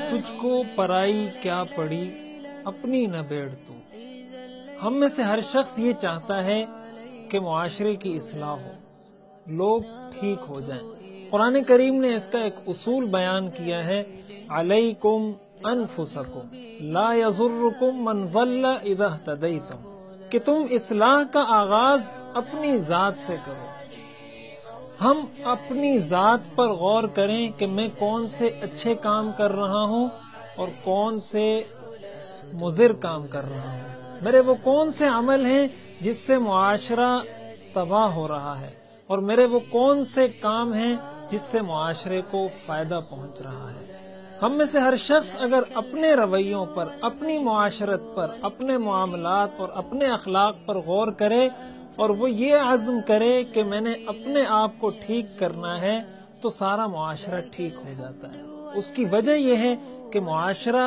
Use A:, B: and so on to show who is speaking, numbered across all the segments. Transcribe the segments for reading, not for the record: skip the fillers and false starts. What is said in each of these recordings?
A: تجھ کو پرائی کیا پڑی اپنی نہ بیڑ تو۔ ہم میں سے ہر شخص یہ چاہتا ہے کہ معاشرے کی اصلاح ہو، لوگ ٹھیک ہو جائیں۔ قرآن کریم نے اس کا ایک اصول بیان کیا ہے، علیکم انفسکم لا یضرکم من ضل اذا اہتدیتم، کہ تم اصلاح کا آغاز اپنی ذات سے کرو۔ ہم اپنی ذات پر غور کریں کہ میں کون سے اچھے کام کر رہا ہوں اور کون سے مضر کام کر رہا ہوں، میرے وہ کون سے عمل ہیں جس سے معاشرہ تباہ ہو رہا ہے، اور میرے وہ کون سے کام ہیں جس سے معاشرے کو فائدہ پہنچ رہا ہے۔ ہم میں سے ہر شخص اگر اپنے رویوں پر، اپنی معاشرت پر، اپنے معاملات اور اپنے اخلاق پر غور کرے اور وہ یہ عزم کرے کہ میں نے اپنے آپ کو ٹھیک کرنا ہے، تو سارا معاشرہ ٹھیک ہو جاتا ہے۔ اس کی وجہ یہ ہے کہ معاشرہ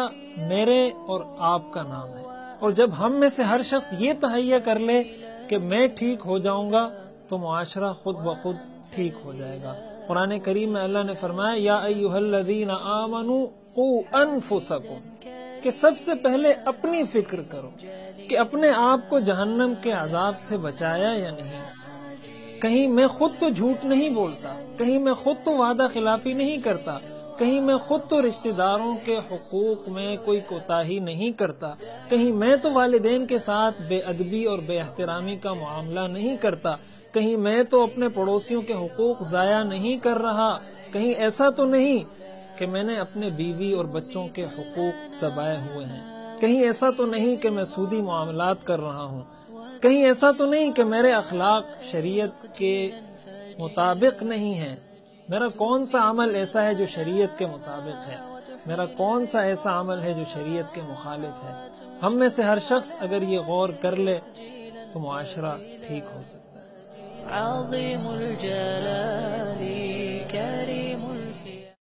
A: میرے اور آپ کا نام ہے، اور جب ہم میں سے ہر شخص یہ تہیہ کر لے کہ میں ٹھیک ہو جاؤں گا تو معاشرہ خود بخود ٹھیک ہو جائے گا۔ قرآن کریم میں اللہ نے فرمایا، یا ایھا الذین آمنوا قوا انفسکم، کہ سب سے پہلے اپنی فکر کرو کہ اپنے آپ کو جہنم کے عذاب سے بچایا یا نہیں۔ کہیں میں خود تو جھوٹ نہیں بولتا، کہیں میں خود تو وعدہ خلافی نہیں کرتا، کہیں میں خود تو رشتہ داروں کے حقوق میں کوئی کوتاہی نہیں کرتا، کہیں میں تو والدین کے ساتھ بے ادبی اور بے احترامی کا معاملہ نہیں کرتا، کہیں میں تو اپنے پڑوسیوں کے حقوق ضائع نہیں کر رہا، کہیں ایسا تو نہیں کہ میں نے اپنے بیوی اور بچوں کے حقوق دبائے ہوئے ہیں، کہیں ایسا تو نہیں کہ میں سودی معاملات کر رہا ہوں، کہیں ایسا تو نہیں کہ میرے اخلاق شریعت کے مطابق نہیں ہیں۔ میرا کون سا عمل ایسا ہے جو شریعت کے مطابق ہے، میرا کون سا ایسا عمل ہے جو شریعت کے مخالف ہے؟ ہم میں سے ہر شخص اگر یہ غور کر لے تو معاشرہ ٹھیک ہو سکتا ہے۔
B: عظیم الجلال